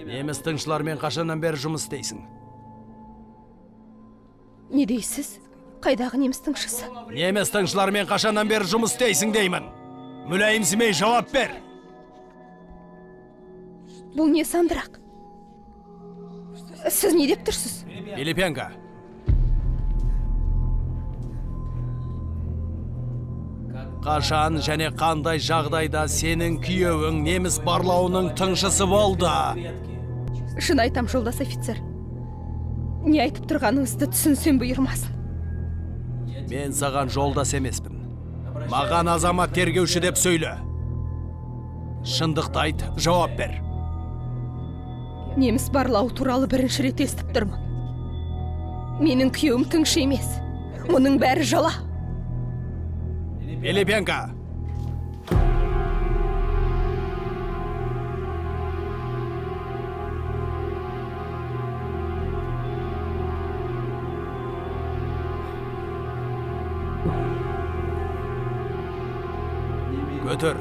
Неміс тыңшылармен қашаннан бері жұмыс істейсің? Не дейсіз? Қайдағы неміс тыңшысы? Неміс тыңшылармен қашаннан бері жұмыс істейсің деймін. Мүләйімсімей жауап бер. Бұл не сандырақ? Сіз не деп тұрсыз? Пилипенко. Қашан және қандай жағдайда сенің күйеуің неміс барлауының тыңшысы болды? Шын айтам, жолдас офицер. Не айтып тұрғаныңызды түсінсем бұйырмасын. Мен саған жолдас емеспін. Маған азамат тергеуші деп сөйле. Шындықты айт, жауап бер. Неміс барлау туралы бірінші рет естіп тұрмын. Менің күйеуім тыңшы емес. Мұның бәрі жала. Пилипенко. Götür.